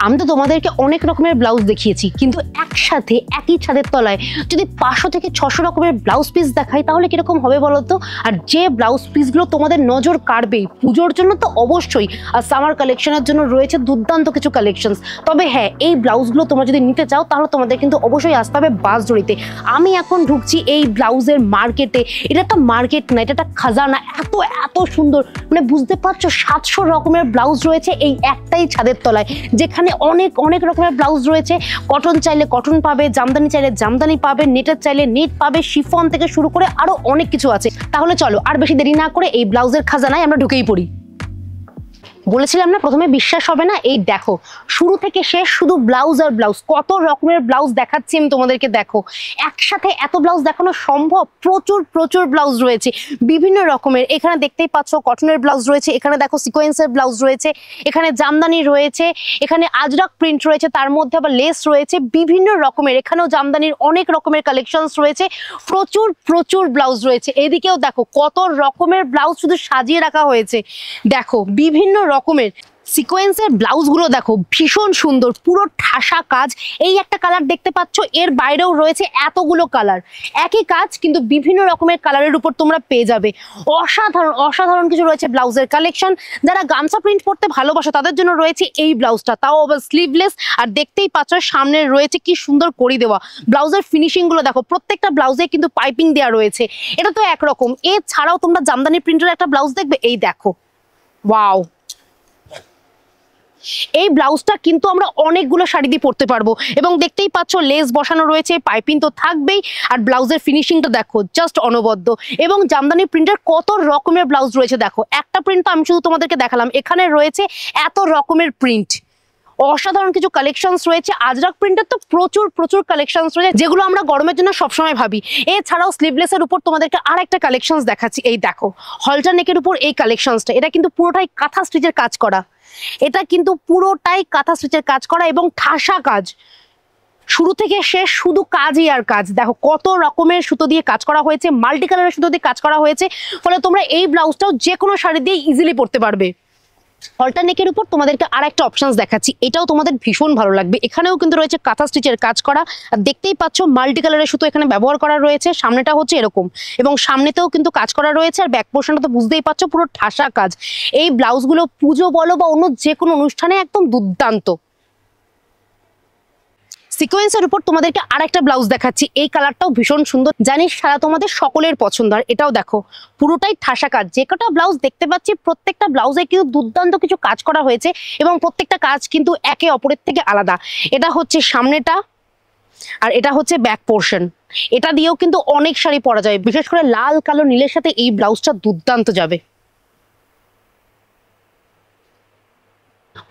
আমি তো তোমাদেরকে অনেক রকমের ব্লাউজ দেখিয়েছি, কিন্তু একসাথে একই ছাদের তলায় যদি 500 থেকে 600 রকমের ব্লাউজ পিস দেখাই তাহলে কিরকম হবে বলো তো? আর যে ব্লাউজ পিসগুলো তোমাদের নজর কাড়বে পুজোর জন্য তো অবশ্যই, আর সামার কালেকশনের জন্য রয়েছে দুর্দান্ত কিছু কালেকশনস। তবে হ্যাঁ, এই ব্লাউজগুলো তোমরা যদি নিতে চাও তাহলে তোমাদের কিন্তু অবশ্যই আসতে হবে বাসজড়িতে। আমি এখন ঢুকছি এই ব্লাউজের মার্কেটে। এটা একটা মার্কেট না, এটা একটা খাজানা। এত এত সুন্দর, মানে বুঝতে পারছো 700 রকমের ব্লাউজ রয়েছে এই একটাই ছাদের তলায়, যেখানে অনেক অনেক রকমের ব্লাউজ রয়েছে। কটন চাইলে কটন পাবে, জামদানি চাইলে জামদানি পাবে, নেটের চাইলে নেট পাবে, শিফন থেকে শুরু করে আরো অনেক কিছু আছে। তাহলে চলো আর বেশি দেরি না করে এই ব্লাউজের খাজানায় আমরা ঢুকেই পড়ি। বলেছিলাম না প্রথমে বিশ্বাস হবে না, এই দেখো শুরু থেকে শেষ শুধু ব্লাউজ আর ব্লাউজ। কত রকমের ব্লাউজ দেখাচ্ছি আমি তোমাদেরকে, দেখো একসাথে এত ব্লাউজ দেখানো সম্ভব? প্রচুর প্রচুর ব্লাউজ রয়েছে বিভিন্ন রকমের। এখানে দেখতেই পাচ্ছ কটনের ব্লাউজ রয়েছে, এখানে দেখো সিকোয়েন্সের ব্লাউজ রয়েছে, এখানে জামদানি রয়েছে, এখানে আজরাক প্রিন্ট রয়েছে, তার মধ্যে আবার লেস রয়েছে বিভিন্ন রকমের। এখানেও জামদানির অনেক রকমের কালেকশনস রয়েছে, প্রচুর প্রচুর ব্লাউজ রয়েছে। এদিকেও দেখো কত রকমের ব্লাউজ শুধু সাজিয়ে রাখা হয়েছে। দেখো বিভিন্ন রকমের সিকোয়েন্সের ব্লাউজগুলো দেখো ভীষণ সুন্দর, পুরো ঠাসা কাজ। এই একটা কালার দেখতে পাচ্ছ, এর বাইরেও রয়েছে এতগুলো কালার। একই কাজ কিন্তু বিভিন্ন রকমের কালারের উপর তোমরা পেয়ে যাবে। অসাধারণ অসাধারণ কিছু রয়েছে ব্লাউজের কালেকশন। যারা গামছা প্রিন্ট পরতে ভালোবাসো তাদের জন্য রয়েছে এই ব্লাউজটা, তাও আবার স্লিভলেস। আর দেখতেই পাচ্ছ সামনে রয়েছে কি সুন্দর করে দেওয়া। ব্লাউজের ফিনিশিং গুলো দেখো, প্রত্যেকটা ব্লাউজে কিন্তু পাইপিং দেওয়া রয়েছে। এটা তো একরকম। এছাড়াও তোমরা জামদানি প্রিন্টের একটা ব্লাউজ দেখবে, এই দেখো, ওয়াও। এই ব্লাউজটা কিন্তু আমরা অনেকগুলো শাড়ি দিয়ে পরতে পারবো। এবং দেখতেই পাচ্ছ লেস বসানো রয়েছে, পাইপিং তো থাকবেই, আর ব্লাউজের ফিনিশিংটা দেখো জাস্ট অনবদ্য। এবং জামদানি প্রিন্টের কত রকমের ব্লাউজ রয়েছে দেখো। একটা প্রিন্ট তো আমি শুধু তোমাদেরকে দেখালাম, এখানে রয়েছে এত রকমের প্রিন্ট। অসাধারণ কিছু কালেকশনস রয়েছে। আজরাক প্রিন্টের তো প্রচুর প্রচুর কালেকশনস রয়েছে, যেগুলো আমরা গরমের জন্য সবসময় ভাবি। এছাড়াও স্লিভলেসের উপর তোমাদেরকে আর একটা কালেকশনস দেখাচ্ছি, এই দেখো হলটার নেকের উপর এই কালেকশনসটা। এটা কিন্তু পুরোটাই কাঁথা স্টিচের কাজ করা, এটা কিন্তু পুরোটাই কাঁথা স্টিচের কাজ করা এবং ঠাসা কাজ। শুরু থেকে শেষ শুধু কাজই আর কাজ। দেখো কত রকমের সুতো দিয়ে কাজ করা হয়েছে, মাল্টি কালারের সুতো দিয়ে কাজ করা হয়েছে, ফলে তোমরা এই ব্লাউজটাও যে কোনো শাড়ি দিয়ে ইজিলি পরতে পারবে। হলটার নেকের উপর তোমাদেরকে আর একটা অপশনস দেখাচ্ছি, এটাও তোমাদের ভীষণ ভালো লাগবে। এখানেও কিন্তু রয়েছে কাঁথা স্টিচের কাজ করা, আর দেখতেই পাচ্ছ মাল্টি কালারের সুতো এখানে ব্যবহার করা রয়েছে। সামনেটা হচ্ছে এরকম এবং সামনেতেও কিন্তু কাজ করা রয়েছে, আর ব্যাক পোর্শনটা তো বুঝতেই পাচ্ছ পুরো ঠাসা কাজ। এই ব্লাউজগুলো পুজো বলো বা অন্য যে কোনো অনুষ্ঠানে একদম দুর্দান্ত। সিকোয়েন্সের উপর তোমাদেরকে আরেকটা ব্লাউজ দেখাচ্ছি, এই কালারটাও ভীষণ সুন্দর, জানিস সারা তোমাদের সকলের পছন্দ। আর এটাও দেখো পুরোটাই ঠাসা কাজ। যে কটা ব্লাউজ দেখতে পাচ্ছি প্রত্যেকটা ব্লাউজে কিন্তু দুর্দান্ত কিছু কাজ করা হয়েছে এবং প্রত্যেকটা কাজ কিন্তু একে অপরের থেকে আলাদা। এটা হচ্ছে সামনেটা আর এটা হচ্ছে ব্যাক পোর্শন। এটা দিয়েও কিন্তু অনেক শাড়ি পরা যায়, বিশেষ করে লাল কালো নীলের সাথে এই ব্লাউজটা দুর্দান্ত যাবে।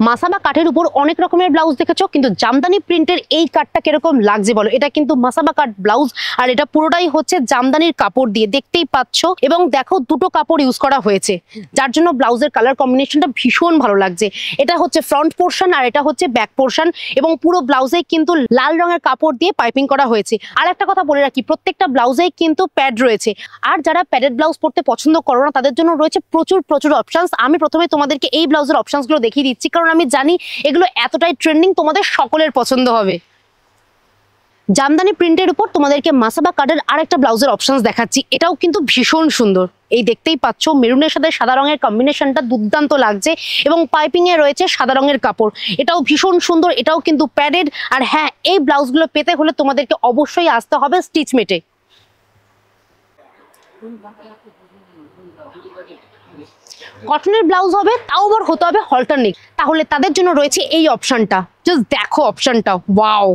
মাসাবা কাঠের উপর অনেক রকমের ব্লাউজ দেখেছো, কিন্তু জামদানি প্রিন্টের এই কাঠটা কিরকম লাগছে বলো? এটা কিন্তু মাসাবা কাঠ ব্লাউজ, আর এটা পুরোটাই হচ্ছে জামদানির কাপড় দিয়ে, দেখতেই পাচ্ছ। এবং দেখো দুটো কাপড় ইউজ করা হয়েছে, যার জন্য ব্লাউজের কালার কম্বিনেশনটা ভীষণ ভালো লাগছে। এটা হচ্ছে ফ্রন্ট পোর্শন আর এটা হচ্ছে ব্যাক পোর্শন, এবং পুরো ব্লাউজে কিন্তু লাল রঙের কাপড় দিয়ে পাইপিং করা হয়েছে। আর একটা কথা বলে রাখি, প্রত্যেকটা ব্লাউজেই কিন্তু প্যাড রয়েছে। আর যারা প্যাডেড ব্লাউজ পরতে পছন্দ করো না তাদের জন্য রয়েছে প্রচুর প্রচুর অপশনস। আমি প্রথমে তোমাদেরকে এই ব্লাউজের অপশনসগুলো দেখিয়ে দিচ্ছি, কারণ আমি জানি এগুলো এতটাই ট্রেন্ডিং, তোমাদের সকলের পছন্দ হবে। জামদানি প্রিন্টের উপর তোমাদেরকে মাসাবা কাঠের আরেকটা ব্লাউজের অপশনস দেখাচ্ছি, এটাও কিন্তু ভীষণ সুন্দর। এই দেখতেই পাচ্ছ মেরুনের সাথে সাদা রঙের কম্বিনেশনটা দুর্দান্ত লাগছে, এবং পাইপিং এ রয়েছে সাদা রঙের কাপড়। এটাও ভীষণ সুন্দর, এটাও কিন্তু প্যাডেড। আর হ্যাঁ, এই ব্লাউজগুলো পেতে হলে তোমাদেরকে অবশ্যই আসতে হবে স্টিচমেটে। কটনের ব্লাউজ হবে, তাও আবার হতে হবে হলটার নেক, তাহলে তাদের জন্য রয়েছে এই অপশনটা। জাস্ট দেখো অপশনটা, ওয়াও।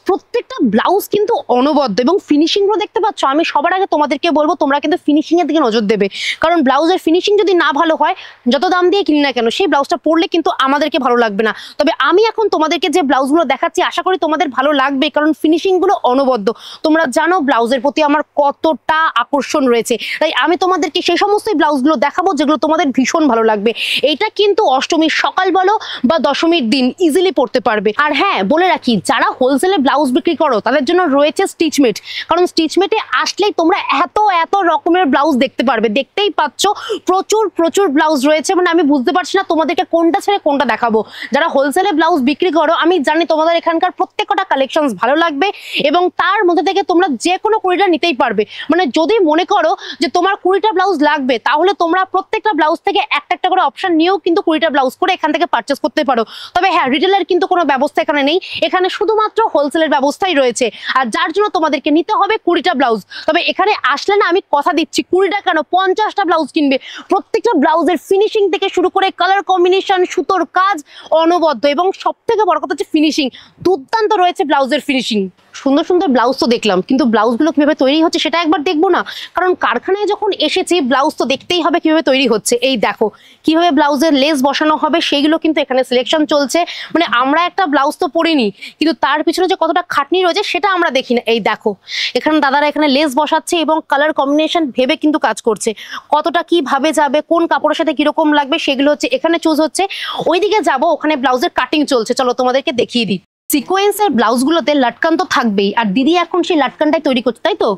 প্রত্যেকটা ব্লাউজ কিন্তু অনবদ্য এবং ফিনিশিং গুলো দেখতে পাচ্ছ। আমি সবার আগে তোমাদেরকে বলবো তোমরা কিন্তু ফিনিশিং এর দিকে নজর দেবে, কারণ ব্লাউজের ফিনিশিং যদি না ভালো হয়, যত দাম দিয়ে কিনি না কেন, সেই ব্লাউজটা পরলে কিন্তু আমাদেরকে ভালো লাগবে না। তবে আমি এখন তোমাদেরকে যে ব্লাউজগুলো দেখাচ্ছি আশা করি তোমাদের ভালো লাগবে, কারণ ফিনিশিং গুলো অনবদ্য। তোমরা জানো ব্লাউজের প্রতি আমার কতটা আকর্ষণ রয়েছে, তাই আমি তোমাদেরকে সেই সমস্ত ব্লাউজগুলো দেখাবো যেগুলো তোমাদের ভীষণ ভালো লাগবে। এইটা কিন্তু অষ্টমীর সকাল বলো বা দশমীর দিন ইজিলি পরতে পারবে। আর হ্যাঁ, বলে রাখি, যারা হোলসেলে ব্লাউজ বিক্রি করো তাদের জন্য রয়েছে স্টিচমেট, কারণ স্টিচমেটে আসলেই তোমরা এত এত রকমের ব্লাউজ দেখতে পারবে। দেখতেই পাচ্ছ প্রচুর প্রচুর ব্লাউজ রয়েছে, মানে আমি বুঝতে পারছি না তোমাদেরকে কোনটা ছেড়ে কোনটা দেখাবো। যারা হোলসেলে ব্লাউজ বিক্রি করো আমি জানি তোমাদের এখানকার প্রত্যেকটা কালেকশন ভালো লাগবে এবং তার মধ্যে থেকে তোমরা যে কোনো 20টা নিতেই পারবে। মানে যদি মনে করো যে তোমার 20টা ব্লাউজ লাগবে তাহলে তোমরা প্রত্যেকটা ব্লাউজ থেকে একটা একটা করে অপশন নিয়েও কিন্তু 20টা ব্লাউজ করে এখান থেকে পারচেস করতে পারো। তবে হ্যাঁ, রিটেলের কিন্তু কোনো ব্যবস্থা এখানে নেই, এখানে শুধুমাত্র হোলসেলের ব্যবস্থাই রয়েছে, আর যার জন্য তোমাদেরকে নিতে হবে 20টা ব্লাউজ। তবে এখানে আসলে না আমি কথা দিচ্ছি 20টা কেন 50টা ব্লাউজ কিনবে। প্রত্যেকটা ব্লাউজের ফিনিশিং থেকে শুরু করে কালার কম্বিনেশন, সুতোর কাজ অনবদ্য, এবং সব থেকে বড় কথা হচ্ছে ফিনিশিং দুর্দান্ত রয়েছে ব্লাউজের ফিনিশিং। সুন্দর সুন্দর ব্লাউজ তো দেখলাম, কিন্তু ব্লাউজগুলো কিভাবে তৈরি হচ্ছে সেটা একবার দেখবো না? কারণ কারখানায় যখন এসেছি ব্লাউজ তো দেখতেই হবে কিভাবে তৈরি হচ্ছে। এই দেখো কিভাবে ব্লাউজের লেস বসানো হবে সেগুলো কিন্তু এখানে সিলেকশন চলছে। মানে আমরা একটা ব্লাউজ তো পরিনি, কিন্তু তার পিছনে যে কতটা খাটনি রয়েছে সেটা আমরা দেখি না। এই দেখো এখানে দাদারা এখানে লেস বসাচ্ছে এবং কালার কম্বিনেশন ভেবে কিন্তু কাজ করছে, কতটা কিভাবে যাবে, কোন কাপড়ের সাথে কিরকম লাগবে সেগুলো হচ্ছে এখানে চুজ হচ্ছে। ওইদিকে যাবো, ওখানে ব্লাউজের কাটিং চলছে, চলো তোমাদেরকে দেখিয়ে দিই। সিকোয়েন্সের ব্লাউজগুলোতে লাটকান তো থাকবেই, আর দিদি এখন সেই লাটকানটাই তৈরি করছে, তাই তো?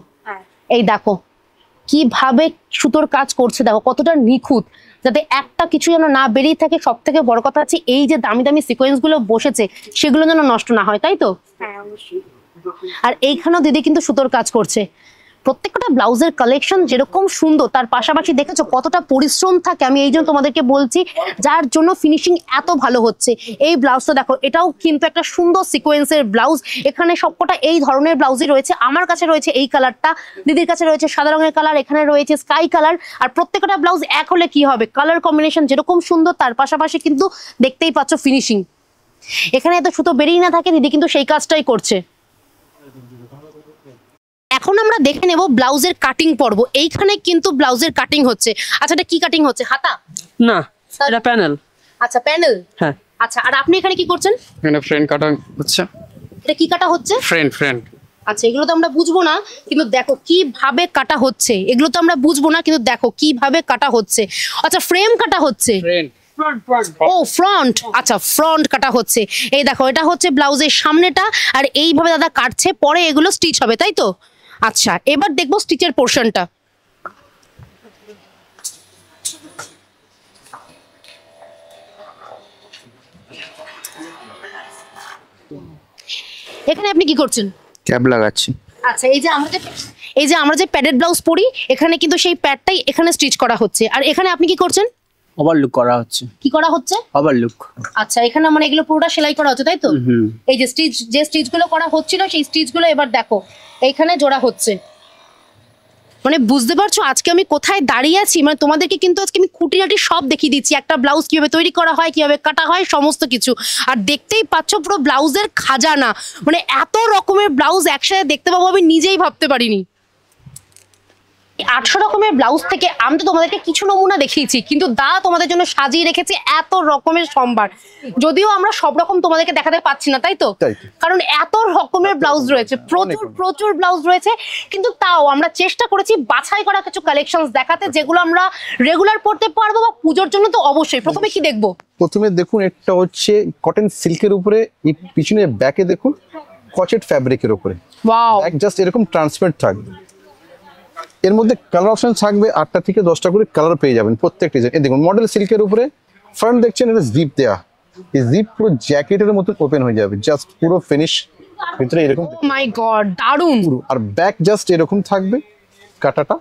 এই দেখো কিভাবে সুতোর কাজ করছে, দেখো কতটা নিখুঁত, যাতে একটা কিছু যেন না বেরিয়ে থাকে। সব থেকে বড় কথা হচ্ছে এই যে দামি দামি সিকোয়েন্স গুলো বসেছে সেগুলো যেন নষ্ট না হয়, তাই তো? আর এইখানেও দিদি কিন্তু সুতোর কাজ করছে। প্রত্যেকটা ব্লাউজের কালেকশন যেরকম সুন্দর, তার পাশাপাশি দেখেছো কতটা পরিশ্রম থাকে। আমি এই জন্য তোমাদেরকে বলছি, যার জন্য ফিনিশিং এত ভালো হচ্ছে। এই ব্লাউজটা দেখো, এটাও কিন্তু একটা সুন্দর সিকোয়েন্সের ব্লাউজ। এখানে সবকটা এই ধরনের ব্লাউজই রয়েছে। আমার কাছে রয়েছে এই কালারটা, দিদির কাছে রয়েছে সাদা রঙের কালার, এখানে রয়েছে স্কাই কালার। আর প্রত্যেকটা ব্লাউজ এক হলে কি হবে, কালার কম্বিনেশন যেরকম সুন্দর তার পাশাপাশি কিন্তু দেখতেই পাচ্ছ ফিনিশিং। এখানে এত সুতো বেরিয়ে না থাকে, দিদি কিন্তু সেই কাজটাই করছে। এখন আমরা দেখে নেব ব্লাউজের কাটিং পর্ব। এইখানে কিন্তু ব্লাউজের কাটিং হচ্ছে। আচ্ছা এটা কি কাটিং হচ্ছে? হাতা না, এটা প্যানেল। আচ্ছা প্যানেল, হ্যাঁ। আচ্ছা আর আপনি এখানে কি করছেন? এখানে ফ্রেন্ড কাটা হচ্ছে। এটা কি কাটা হচ্ছে? ফ্রেন্ড। আচ্ছা এগুলো তো আমরা বুঝবো না, কিন্তু দেখো কিভাবে কাটা হচ্ছে। এগুলো তো আমরা বুঝবো না, কিন্তু দেখো কিভাবে কাটা হচ্ছে। আচ্ছা ফ্রেম কাটা হচ্ছে। ও ফ্রন্ট, আচ্ছা ফ্রন্ট কাটা হচ্ছে। এই দেখো এটা হচ্ছে ব্লাউজের সামনেটা, আর এইভাবে দাদা কাটছে, পরে এগুলো স্টিচ হবে, তাই তো? আচ্ছা এবার দেখবো স্টিচের পোর্শনটা। এখানে আপনি কি করছেন? ক্যাপ লাগাচ্ছি। আচ্ছা এই যে আমরা যে প্যাডেড ব্লাউজ পরি, এখানে কিন্তু সেই প্যাডটাই এখানে স্টিচ করা হচ্ছে। আর এখানে আপনি কি করছেন? ওভারলুক করা হচ্ছে। কি করা হচ্ছে? ওভারলুক। আচ্ছা এখানে মানে এগুলো পুরোটা সেলাই করা হচ্ছে, তাই তো? এই যে স্টিচ গুলো করা হচ্ছিল সেই স্টিচ গুলো এবার দেখো এইখানে জোড়া হচ্ছে। মানে বুঝতে পারছো আজকে আমি কোথায় দাঁড়িয়ে আছি? মানে তোমাদেরকে কিন্তু আজকে আমি খুঁটিনাটি সব দেখিয়ে দিচ্ছি, একটা ব্লাউজ কিভাবে তৈরি করা হয়, কিভাবে কাটা হয়, সমস্ত কিছু। আর দেখতেই পাচ্ছ পুরো ব্লাউজের খাজানা। মানে এত রকমের ব্লাউজ একসাথে দেখতে পাবো আমি নিজেই ভাবতে পারিনি। 800 রকমের ব্লাউজ থেকে আমি তো তোমাদেরকে কিছু নমুনা দেখিয়েছি, কিন্তু দা তোমাদের জন্য সাজিয়ে রেখেছে এত রকমের সম্ভার। যদিও আমরা সব রকম তোমাদেরকে দেখাতে পাচ্ছি না, তাই তো? কারণ এত রকমের ব্লাউজ রয়েছে, প্রচুর ব্লাউজ রয়েছে, কিন্তু তাও আমরা চেষ্টা করেছি বাছাই করা কিছু কালেকশনস দেখাতে, যেগুলো আমরা রেগুলার পড়তে পারবো বা পুজোর জন্য তো অবশ্যই। প্রথমে কি দেখবো? প্রথমে দেখুন এটা হচ্ছে কটন সিল্কের উপরে, পিছনে ব্যাকে দেখুন কচেট ফ্যাব্রিকের উপরে। ওয়াও, ব্যাক জাস্ট এরকম ট্রান্সপারেন্ট থাকবে। এর মধ্যে কালার অপশন থাকবে 8টা থেকে 10টা করে কালার পেয়ে যাবেন প্রত্যেকটা ডিজাইন। এই দেখুন মডেল সিল্কের উপরে ফ্রন্ট দেখছেন, এটা জিপ দেয়া। এই জিপ পুরো জ্যাকেটের মতো ওপেন হয়ে যাবে, জাস্ট পুরো ফিনিশ ভিতরে এরকম। ও মাই গড, দারুণ। আর ব্যাক জাস্ট এরকম থাকবে কাটাটা,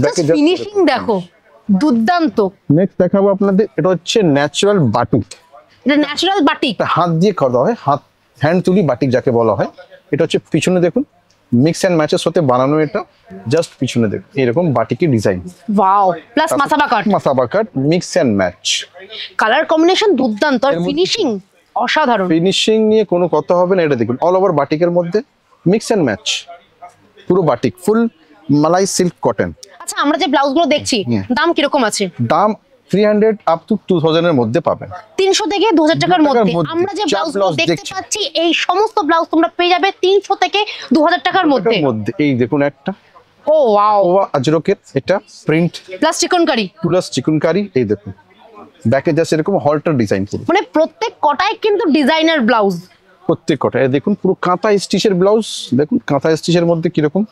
ব্যাকে জাস্ট ফিনিশিং দেখো দুর্দান্ত। নেক্সট দেখাবো আপনাদের, এটা হচ্ছে ন্যাচারাল বাটিক। এটা ন্যাচারাল বাটিক, হাত দিয়ে করা হয়, হ্যান্ড তুলি বাটিক যাকে বলা হয়। এটা হচ্ছে পিছনে দেখুন মিক্স এন্ড ম্যাচের সাথে বানানো, এটা জাস্ট পিছনে দেখুন এরকম বাটিকের design. Wow, plus Masaba cut mix and match. Colour combination দুর্দান্ত, আর ফিনিশিং অসাধারণ। ফিনিশিং নিয়ে কোনো কথা হবে না। এটা দেখুন অল ওভার বাটিকের মধ্যে মিক্স এন্ড ম্যাচ, পুরো বাটিক, ফুল মালাই সিল্ক কটন। আচ্ছা আমরা যে ব্লাউজগুলো দেখছি দাম কিরকম আছে? দাম 300 আপ টু 2000 এর মধ্যে পাবেন। 300 থেকে 2000 টাকার মধ্যে। আমরা যে ব্লাউজগুলো দেখতে পাচ্ছি এই সমস্ত ব্লাউজ তোমরা পেয়ে যাবে 300 থেকে 2000 টাকার মধ্যে। এই দেখুন একটা, ও ওয়াও, আজরকের এটা প্রিন্ট প্লাস চিকনকারি। এই দেখুন ব্যাকে জাস্ট এরকম হল্টার ডিজাইন পুরো। মানে প্রত্যেক কটাই কিন্তু ডিজাইনার ব্লাউজ। প্রত্যেক কটা দেখুন পুরো কাঁথা স্টিচের ব্লাউজ, দেখুন কাঁথা স্টিচের মধ্যে কিরকম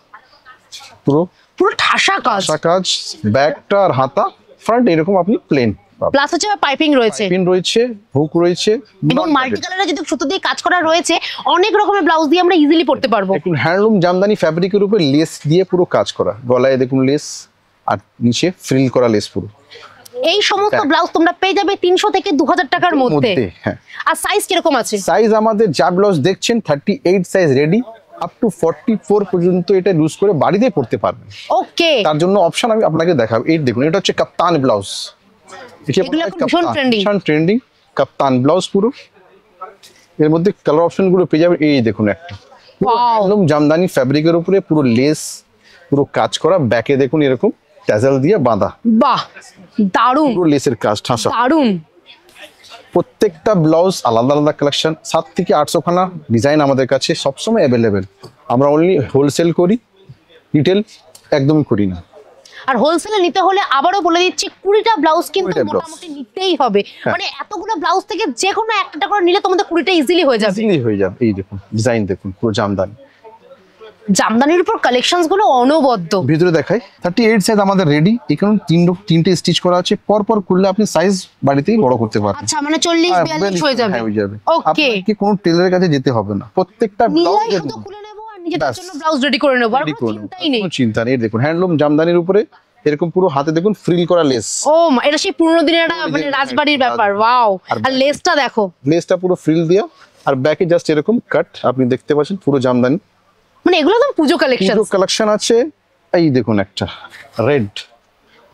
পুরো পুরো ঠাসা কাজ, আশা কাজ, ব্যাকটা আর হাতা, ফ্রন্ট এরকম আপনি প্লেন প্লাস হচ্ছে পাইপিং রয়েছে পিন রয়েছে, হুক রয়েছে, এবং মাল্টি কালারের যদি সুতো দিয়ে কাজ করা রয়েছে, অনেক রকমের ব্লাউজ দিয়ে আমরা ইজিলি পড়তে পারবো। দেখুন হ্যান্ডলুম জামদানি ফ্যাব্রিকের উপর লেস দিয়ে পুরো কাজ করা, গলায় দেখুন লেস আর নিচে ফ্রিল করা লেস পুরো। এই সমস্ত ব্লাউজ তোমরা পেয়ে যাবে 300 থেকে 2000 টাকার মধ্যে। হ্যাঁ, আর সাইজ কিরকম আছে? সাইজ আমাদের যা ব্লাউজ দেখছেন 38 সাইজ রেডি, আপ টু 44 পর্যন্ত এটা ইউজ করে বাড়িতে পড়তে পারবেন। ওকে, তার জন্য অপশন আমি আপনাকে দেখাবো। এই দেখুন এটা হচ্ছে কাপ্তান ব্লাউজ, এগুলো এখন ভীষণ ট্রেন্ডিং। ট্রেন্ডিং কাপ্তান ব্লাউজ পুরো। এর মধ্যে কালার অপশন গুলো পেয়ে যাবেন। এই দেখুন একটা ওয়াও, একদম জামদানি ফ্যাব্রিকের উপরে পুরো লেস পুরো কাজ করা, ব্যাকে দেখুন এরকম ট্যাজেল দিয়ে বাঁধা, বাহ দারুন পুরো লেসের কাজ ঠাসা। দারুন। প্রত্যেকটা ব্লাউজ আলাদা আলাদা কালেকশন, 7 থেকে 800 খানা ডিজাইন আমাদের কাছে সবসময় অ্যাভেলেবেল। আমরা অনলি হোলসেল করি, রিটেল একদমই করি না। আর হোলসেলে নিতে হলে আবারও বলে দিচ্ছি 20টা ব্লাউজ কিন্তু 20টা ব্লাউজ। মোটামুটি নিতেই হবে। হ্যাঁ। মানে এতগুলো ব্লাউজ থেকে যে কোনো একটা করে নিলে তোমাদের 20টা ইজিলি হয়ে যাবে। ইজিলি হয়ে যাবে। এই দেখুন ডিজাইন দেখুন পুরো জামদানি, জামদানির উপর কালেকশনস গুলো অনবদ্য। ভিতরে দেখাই 38 সাইজ আমাদের রেডি। এখানে তিনটে স্টিচ করা আছে, পর পর করলে আপনি সাইজ বাড়িতেই বড় করতে পারবেন। আচ্ছা, মানে 40 42 হয়ে যাবে। হ্যাঁ, হয়ে যাবে। ওকে, আপনাকে কোনো টেলারের কাছে যেতে হবে না, প্রত্যেকটা ব্লাউজ নিজেরাই শুধু খুলে নেব আর নিজেদের ব্যাস। জন্য ব্লাউজ রেডি করে নেব, আর কোনো চিন্তাই নেই। কোনো চিন্তা নেই। দেখুন হ্যান্ডলুম জামদানির উপরে এরকম পুরো হাতে দেখুন ফ্রিল করা লেস, ও এটা সেই পুরনো দিনের একটা মানে রাজবাড়ির ব্যাপার। ওয়াও, আর লেসটা দেখো, লেসটা পুরো ফ্রিল দেয়া, আর ব্যাকে জাস্ট এরকম কাট আপনি দেখতে পাচ্ছেন পুরো জামদানি। মানে এগুলো তো পুজো কালেকশন। পুরো কালেকশন আছে। এই দেখুন একটা রেড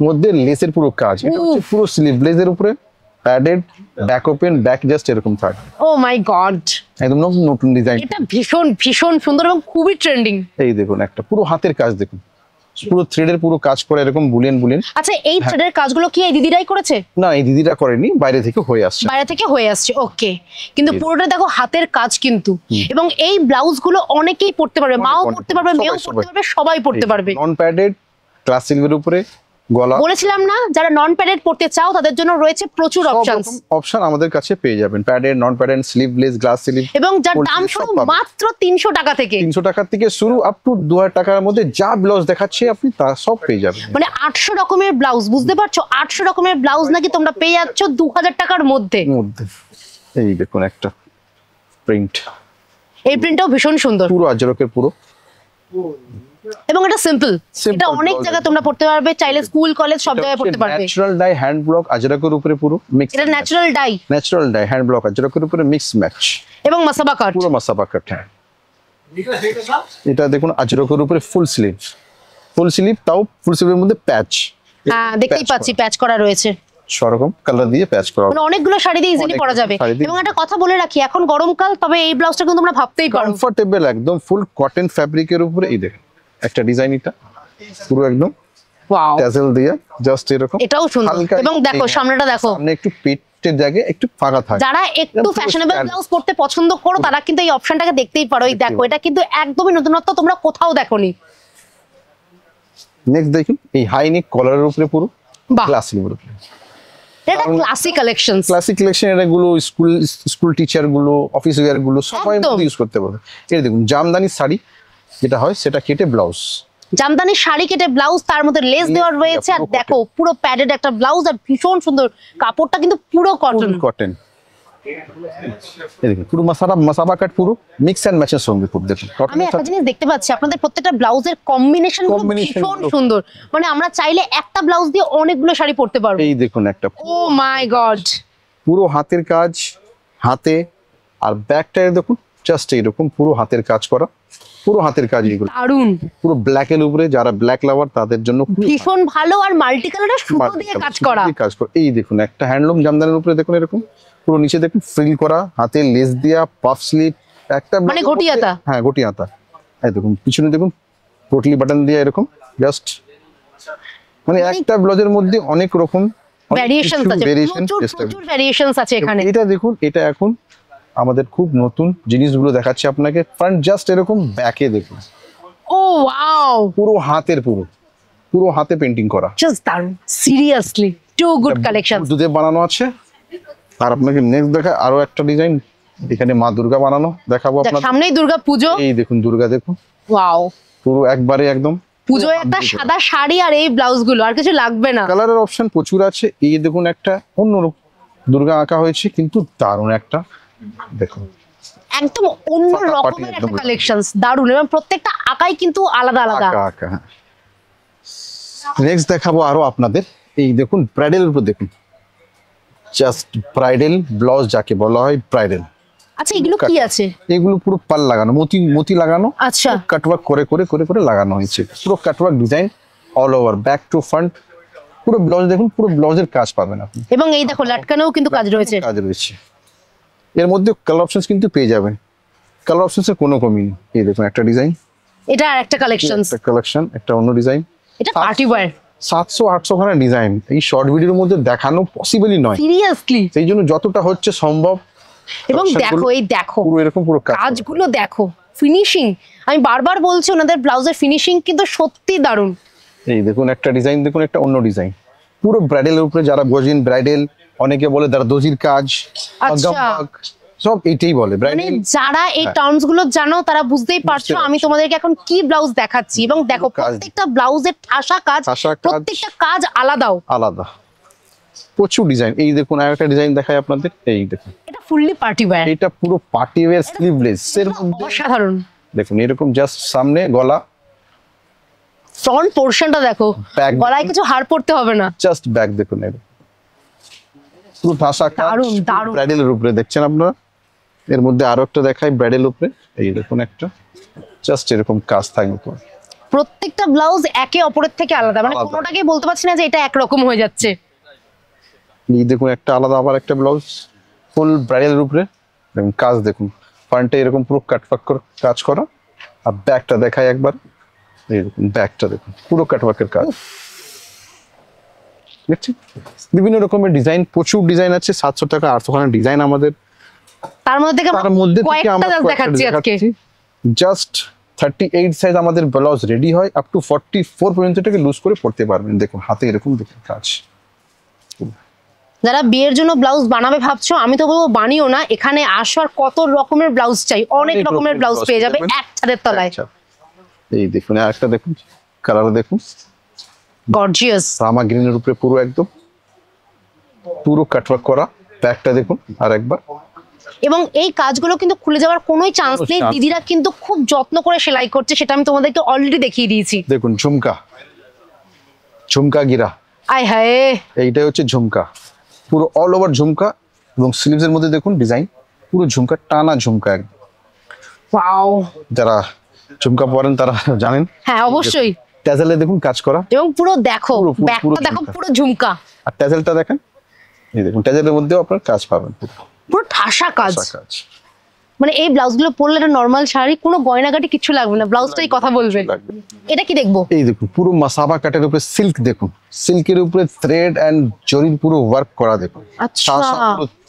মধ্যে লেসের পুরো কাজ, এটা হচ্ছে পুরো স্লিভলেসের উপরে padded, back open, back just এরকম থাকে। ও মাই গড, একদম নতুন ডিজাইন। এটা ভীষণ ভীষণ সুন্দর এবং খুবই ট্রেন্ডিং। এই দেখুন একটা পুরো হাতের কাজ দেখুন, পুরো থ্রেডের পুরো কাজ করে এরকম বুলিয়ন। আচ্ছা, এই থ্রেডের কাজগুলো কি এই দিদিরাই করেছে? না, এই দিদিরা করেনি, বাইরে থেকে হয়ে আসছে। বাইরে থেকে হয়ে আসছে। ওকে, কিন্তু পুরোটা দেখো হাতের কাজ কিন্তু। এবং এই ব্লাউজ গুলো অনেকেই পড়তে পারবে, মাও পড়তে পারবে, মেয়েও পড়তে পারবে, সবাই পড়তে পারবে। নন প্যাডেড ক্লাস সিল্কের উপরে গলা। বলেছিলাম না, যারা নন প্যাডেড পড়তে চাও তাদের জন্য রয়েছে প্রচুর অপশনস। অপশন আমাদের কাছে পেয়ে যাবেন, প্যাডেড, নন প্যাডেড, স্লিভলেস, গ্লাস স্লিভ, এবং যার full দাম sleeve শুরু সব পাবেন। মাত্র 300 টাকা থেকে। 300 টাকা থেকে শুরু আপ টু 2000 টাকার মধ্যে যা ব্লাউজ দেখাচ্ছে আপনি তা সব পেয়ে যাবেন। মানে 800 রকমের ব্লাউজ, বুঝতে পারছো? 800 রকমের ব্লাউজ নাকি তোমরা পেয়ে যাচ্ছ 2000 টাকার মধ্যে। এই দেখুন একটা প্রিন্ট, এই প্রিন্টটাও ভীষণ সুন্দর পুরো আজরকের পুরো, এবং এটা সিম্পল। Simple এটা অনেক blouse। জায়গায় তোমরা পড়তে পারবে, চাইলে স্কুল কলেজ সব জায়গায় পড়তে পারবে। ন্যাচারাল ডাই হ্যান্ড ব্লক আজরকের উপরে পুরো মিক্স। এটা natural dye natural dye hand block আজরকের উপরে মিক্স ম্যাচ, এবং মাসাবা কাট। পুরো মাসাবা কাট। হ্যাঁ, এটা দেখুন আজরকের উপরে ফুল স্লিভ, তাও ফুল স্লিভের মধ্যে প্যাচ। হ্যাঁ, দেখতেই পাচ্ছি প্যাচ করা রয়েছে। সরকম কালার দিয়ে প্যাচ করা, মানে অনেকগুলো শাড়ি দিয়ে ইজিলি অনেকগুলো পরা যাবে। শাড়ি দিয়ে- এবং একটা কথা বলে রাখি, এখন গরমকাল, তবে এই ব্লাউজটা কিন্তু তোমরা ভাবতেই পারো। কমফোর্টেবল একদম ফুল কটন ফ্যাব্রিকের উপরে। এই দেখুন একটা ডিজাইন, এটা পুরো একদম ওয়াও, ট্যাসেল দিয়ে জাস্ট এরকম এটাও সুন্দর। হালকা এবং দেখো একটু- সামনেটা দেখো, সামনে একটু পেটের জায়গায় একটু ফাঁকা থাকে। যারা একটু একদম পুরো ফ্যাশনেবল standard। ব্লাউজ পড়তে পছন্দ করো তারা কিন্তু এই অপশনটাকে দেখতেই পারো। এই দেখো, এটা কিন্তু একদমই নতুনত্ব, তোমরা কোথাও দেখোনি। নেক্সট দেখুন এই হাই নেক কলারের উপরে পুরো বাহ, ক্লাসিক উপরে, এটা ক্লাসিক কালেকশনস। Classic collection. এগুলো স্কুল টিচার গুলো, অফিস ওয়্যার গুলো সবাই একদম। ইউজ করতে পারবে। এই দেখুন জামদানি শাড়ি যেটা হয় সেটা কেটে ব্লাউজ, জামদানি শাড়ি কেটে ব্লাউজ, তার মধ্যে লেস দেওয়া রয়েছে। আর পুরো দেখো পুরো প্যাডেড একটা ব্লাউজ, আর ভীষণ সুন্দর কাপড়টা কিন্তু পুরো কটন। কটন। এই দেখুন পুরো মাসাবা কাট, পুরো মিক্স এন্ড ম্যাচের সঙ্গে পুরো দেখুন। আমি একটা জিনিস দেখতে পাচ্ছি, আপনাদের প্রত্যেকটা ব্লাউজের কম্বিনেশন Combination ভীষণ গুলো- সুন্দর। মানে আমরা চাইলে একটা ব্লাউজ দিয়ে অনেকগুলো শাড়ি পরতে পারবো। এই দেখুন একটা ও মাই গড, পুরো হাতের কাজ, হাতে আর ব্যাকটায় দেখুন জাস্ট এরকম পুরো হাতের কাজ করা, পুরো হাতের কাজ এগুলো, দারুন, পুরো ব্ল্যাক এর উপরে। যারা ব্ল্যাক লাভার তাদের জন্য ভীষণ ভালো। আর মাল্টি কালারের সুতো দিয়ে কাজ করা। এই দেখুন একটা হ্যান্ডলুম জামদানির উপরে দেখুন এরকম পুরো নিচে দেখুন ফ্রিল করা, হাতে লেস দিয়া, পাফ স্লিভ, একটা মানে ঘটি হাতা। হ্যাঁ ঘটি হাতা। এই দেখুন পিছনে দেখুন পোটলি বাটন দিয়ে এরকম জাস্ট, মানে একটা ব্লাউজের মধ্যে অনেক রকম ভ্যারিয়েশনস আছে, ভেরিয়েশন। প্রচুর ভ্যারিয়েশনস আছে এখানে। এটা দেখুন, এটা এখন আমাদের খুব নতুন জিনিসগুলো দেখাচ্ছে আপনাকে। ফ্রন্ট জাস্ট এরকম, ব্যাকে দেখুন ও ওয়াও, পুরো হাতের পুরো হাতে পেন্টিং করা, জাস্ট দারুন, সিরিয়াসলি টু গুড কালেকশন। দুধে বানানো আছে। আর আপনাকে নেক্সট দেখায় আরো একটা ডিজাইন, এখানে মা দুর্গা বানানো দেখাবো দেখ, আপনাদের। সামনেই দুর্গা পুজো। এই দেখুন দুর্গা দেখুন, ওয়াও, পুরো একবারে একদম পুজোয় একটা সাদা শাড়ি আর এই ব্লাউজ গুলো, আর কিছু লাগবে না। কালারের অপশন প্রচুর আছে। এই দেখুন একটা অন্য দুর্গা আঁকা হয়েছে, কিন্তু দারুণ একটা দেখুন একদম অন্য ফাটাফাটি রকমের একদম। একটা কালেকশনস, দারুণ, এবং প্রত্যেকটা আঁকাই কিন্তু আলাদা আলাদা। আঁকা আঁকা। নেক্সট দেখাবো আরো আপনাদের, এই দেখুন ব্রাইডালের উপর দেখুন, জাস্ট ব্রাইডাল ব্লাউজ যাকে বলা হয় ব্রাইডাল। আচ্ছা, এগুলো কি আছে? এগুলো পুরো পাল লাগানো, মতি মতি লাগানো, আচ্ছা, কাটওয়ার্ক করে করে করে করে লাগানো হয়েছে, পুরো cutwork design all over back to front. পুরো ব্লাউজ দেখুন, পুরো ব্লাউজের কাজ পাবেন আপনি, এবং এই দেখো লাটকানেও কিন্তু কাজ রয়েছে। কাজ রয়েছে। এর মধ্যে কালার অপশনস কিন্তু পেয়ে যাবেন, কালার অপশনস এর কোনো কমি নেই। এই দেখুন একটা ডিজাইন, এটা আর একটা কালেকশন, একটা কালেকশন, একটা অন্য ডিজাইন। এটা পার্টি ওয়্যার। 700-800 খানা ডিজাইন এই শর্ট ভিডিওর মধ্যে দেখানো পসিবলই নয়, সিরিয়াসলি। সেই জন্য যতটা হচ্ছে সম্ভব। এবং collection দেখো, গুলো এই দেখো পুরো এরকম পুরো কাজ করা। কাজগুলো দেখো, ফিনিশিং, আমি বারবার বলছি ওনাদের ব্লাউজের ফিনিশিং কিন্তু সত্যি দারুণ। এই দেখুন একটা ডিজাইন, দেখুন একটা অন্য ডিজাইন, পুরো ব্রাইডালের উপরে, যারা বোঝেন ব্রাইডাল, অনেকে বলে তারা দর্জির কাজ, আচ্ছা। গামবাগ, সব এইটাই বলে মানে ব্রাইডাল। যারা এই টার্মস গুলো জানো তারা বুঝতেই পারছো পারছি। আমি তোমাদেরকে এখন কি ব্লাউজ দেখাচ্ছি। এবং দেখো কাজ। প্রত্যেকটা ব্লাউজের ঠাসা কাজ, ঠাসা কাজ। প্রত্যেকটা কাজ আলাদাও। আলাদা প্রচুর ডিজাইন। এই দেখুন আর একটা ডিজাইন দেখাই আপনাদের, এই দেখুন এটা ফুললি পার্টি ওয়্যার, এটা পুরো পার্টি ওয়্যার স্লিভলেস এর মধ্যে অসাধারণ। দেখুন এরকম জাস্ট সামনে গলা, ফ্রন্ট পোরশনটা দেখো, Back গলায় কিছু হার পড়তে হবে না। জাস্ট ব্যাক দেখুন, এর পুরো ঠাসা কাজ দারুণ, দারুণ। ব্রাইডালের উপরে দেখছেন আপনারা। এর মধ্যে আরো একটা দেখাই ব্রাইডাল উপরে, এই দেখুন একটা জাস্ট এরকম কাজ থাকবে পুরো। প্রত্যেকটা ব্লাউজ একে অপরের থেকে আলাদা, মানে আলাদা। কোনোটাকে বলতে পারছি না যে এটা একরকম হয়ে যাচ্ছে। এই দেখুন একটা আলাদা আবার একটা ব্লাউজ ফুল ব্রাইডালের উপরে, দেখুন কাজ দেখুন, ফ্রন্টে এরকম পুরো কাটওয়ার্ক কাজ করা, আর ব্যাকটা দেখাই একবার, এই দেখুন ব্যাকটা দেখুন পুরো কাটওয়ার্কের কাজ। দেখছি বিভিন্ন রকমের ডিজাইন, প্রচুর ডিজাইন আছে, 700 টাকা 800 খানা ডিজাইন আমাদের। তার মধ্যে থেকে তার মধ্যে থেকে কয়েকটা আমরা just দেখাচ্ছি আজকে। জাস্ট 38 সাইজ আমাদের ব্লাউজ রেডি হয়, আপ টু 44 পর্যন্ত এটাকে লুজ করে পড়তে পারবেন। দেখুন হাতে এরকম দেখুন কাজ। যারা বিয়ের জন্য ব্লাউজ বানাবে ভাবছো, আমি তো বলবো বানিও না, এখানে আসো আর কত রকমের ব্লাউজ চাই, অনেক রকমের ব্লাউজ পেয়ে যাবে এক ছাদের তলায়। আচ্ছা, এই দেখুন আর একটা দেখুন কালার দেখুন, গর্জিয়াস। রামা গ্রিনের উপরে পুরো একদম পুরো কাটওয়ার্ক করা, ব্যাকটা দেখুন আর একবার। এবং এই কাজগুলো কিন্তু খুলে যাওয়ার কোনোই চান্স নেই, chance দিদিরা কিন্তু খুব যত্ন করে সেলাই করছে, সেটা আমি তোমাদেরকে অলরেডি দেখিয়ে দিয়েছি। দেখুন ঝুমকা, ঝুমকা গিরা, আয় হায়, এইটাই হচ্ছে ঝুমকা, পুরো অল ওভার ঝুমকা, এবং স্লিভস এর মধ্যে দেখুন ডিজাইন, পুরো ঝুমকা, টানা ঝুমকা একদম। ওয়াও। যারা ঝুমকা পরেন তারা জানেন। হ্যাঁ অবশ্যই। ট্যাজেলে দেখুন কাজ করা, এবং পুরো দেখো পুরো ব্যাকটা দেখো, ঝুমকা। পুরো ঝুমকা, আর ট্যাজেলটা দেখেন, এই দেখুন ট্যাজেলের মধ্যেও আপনার কাজ পাবেন, পুরো ঠাসা কাজ। কাজ মানে এই ব্লাউজগুলো পরলে একটা নর্মাল শাড়ি, কোনো গয়নাগাটি কিছু লাগবে না, ব্লাউজটাই কথা বলবে। লাগবে। এটা কি দেখবো? এই দেখুন পুরো মাসাবা কাটের উপরে সিল্ক, দেখুন সিল্কের উপরে থ্রেড এন্ড জরির পুরো ওয়ার্ক করা, দেখুন আচ্ছা।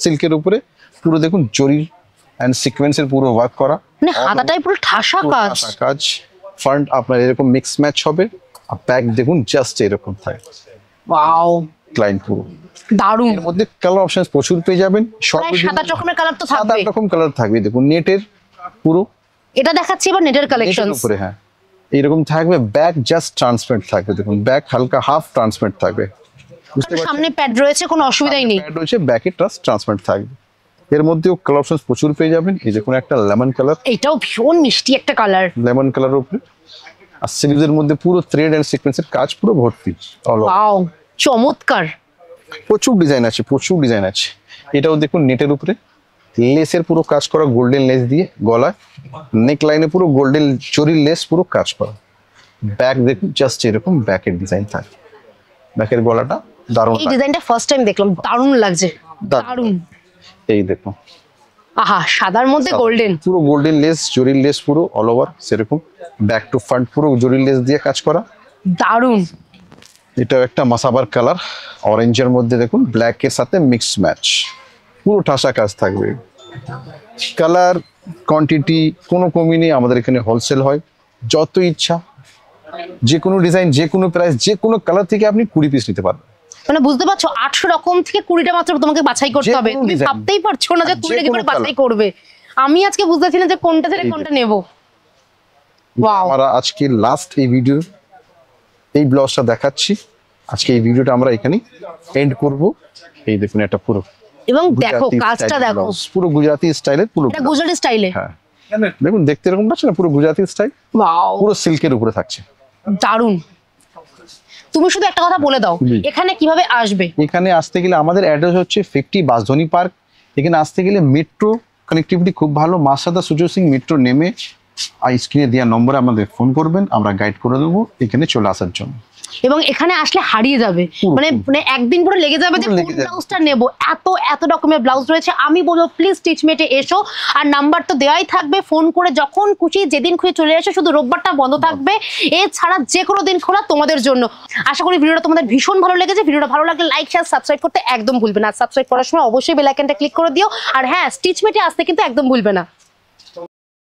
সিল্কের উপরে পুরো দেখুন জরি এন্ড সিকোয়েন্সের পুরো ওয়ার্ক করা, মানে হাতাটাই পুরো ঠাসা পুরো কাজ। ঠাসা কাজ। ফ্রন্ট আপনার এরকম মিক্স ম্যাচ হবে, আর ব্যাক দেখুন জাস্ট এরকম থাকে ওয়াও, ক্লাইন্ট পুরো। দারুণ। এর মধ্যে কালার অপশনস প্রচুর পেয়ে যাবেন, প্রায় 7-8 রকমের কালার তো 7-8 থাকবে। রকম কালার থাকবে। দেখুন নেটের পুরো এটা দেখাচ্ছি এবার নেটের কালেকশন। নেটের উপরে, হ্যাঁ এইরকম থাকবে, ব্যাক জাস্ট ট্রান্সপারেন্ট থাকবে, দেখুন ব্যাক হালকা হাফ ট্রান্সপারেন্ট থাকবে, বুঝতে পারছেন? সামনে প্যাড রয়েছে, কোনো অসুবিধাই নেই। প্যাড রয়েছে, ব্যাকে ট্রান্সপারেন্ট থাকবে। এর মধ্যেও কালার অপশনস প্রচুর পেয়ে যাবেন। এই দেখুন একটা লেমন কালার, এটাও ভীষণ মিষ্টি একটা কালার। লেমন কালারের উপরে, আর স্লিভসের মধ্যে পুরো থ্রেড এন্ড সিকোয়েন্সের কাজ পুরো ভর্তি all over। ওয়াও, চমৎকার। প্রচুর ডিজাইন আছে, প্রচুর ডিজাইন আছে। এটাও দেখুন নেটের উপরে লেসের পুরো কাজ করা, গোল্ডেন লেস দিয়ে গলায়, নেক লাইনে পুরো গোল্ডেন জরির লেস পুরো কাজ করা। ব্যাক দেখুন জাস্ট এরকম ব্যাকের ডিজাইন থাকে, ব্যাকের গলাটা দারুণ এই লাগে। ডিজাইনটা ফার্স্ট টাইম দেখলাম, দারুণ লাগছে, দারুণ। এই দেখুন আহা, সাদার মধ্যে গোল্ডেন। পুরো গোল্ডেন লেস, জরির লেস পুরো অল ওভার সেরকম, ব্যাক টু ফ্রন্ট পুরো জরির লেস দিয়ে কাজ করা। দারুণ। এটাও একটা মাসাবার কালার, অরেঞ্জের মধ্যে দেখুন ব্ল্যাক এর সাথে মিক্স ম্যাচ, পুরো ঠাসা কাজ থাকবে। কালার কোয়ান্টিটি কোনো কমি নেই, আমাদের এখানে হোলসেল হয়, যত ইচ্ছা যে কোনো ডিজাইন, যে কোনো প্রাইস, যে কোনো কালার থেকে আপনি 20 পিস নিতে পারবেন। মানে বুঝতে পারছো 800 রকম থেকে 20টা মাত্র তোমাকে বাছাই করতে যে হবে, কোনো তুমি design। ভাবতেই পারছো না যে আর 20টা যে কি করে কোনো বাছাই colour। করবে। আমি আজকে বুঝতেছি না যে কোনটা থেকে এই যে। কোনটা নেব। ওয়াও, আমরা আজকে লাস্ট এই ভিডিও এই ব্লাউজটা দেখাচ্ছি। আজকে এই ভিডিওটা আমরা এখানেই এন্ড করব। এই দেখুন একটা পুরো এবং দেখো গুজরাটি কাজটা style দেখো, blouse, পুরো গুজরাটি স্টাইলের পুরো এটা গুজরাটি স্টাইলে। হ্যাঁ দেখুন দেখতে এরকম পাচ্ছে না, পুরো গুজরাটি স্টাইল, ওয়াও, পুরো সিল্কের উপরে থাকছে। দারুণ। তুমি শুধু একটা কথা বলে দাও জি। এখানে কিভাবে আসবে। এখানে আসতে গেলে আমাদের অ্যাড্রেস হচ্ছে 50 বাসধনী পার্ক। এখানে আসতে গেলে মেট্রো কানেক্টিভিটি খুব ভালো, মাসাদা সুজয় সিং মেট্রো নেমে আর স্ক্রিনে দেওয়া নম্বরে আমাদের ফোন করবেন, আমরা গাইড করে দেবো এখানে চলে আসার জন্য। এবং এখানে আসলে হারিয়ে যাবে, পুরো, মানে মানে একদিন পুরো লেগে যাবে যে পুরো কোন লেগে যাবে। ব্লাউজটা নেব। এত রকমের ব্লাউজ রয়েছে। আমি বলবো প্লিজ স্টিচমেটে এসো, আর নাম্বার তো দেওয়াই থাকবে, ফোন করে যখন খুশি যেদিন খুশি চলে এসো। শুধু রোববারটা বন্ধ থাকবে, এছাড়া যে কোনো দিন খোলা তোমাদের জন্য। আশা করি ভিডিওটা তোমাদের ভীষণ ভালো লেগেছে। ভিডিওটা ভালো লাগলে লাইক শেয়ার সাবস্ক্রাইব করতে একদম ভুলবে না। সাবস্ক্রাইব করার সময় অবশ্যই বেল আইকনটা ক্লিক করে দিও। আর হ্যাঁ, স্টিচমেটে আসতে কিন্তু একদম ভুলবে না।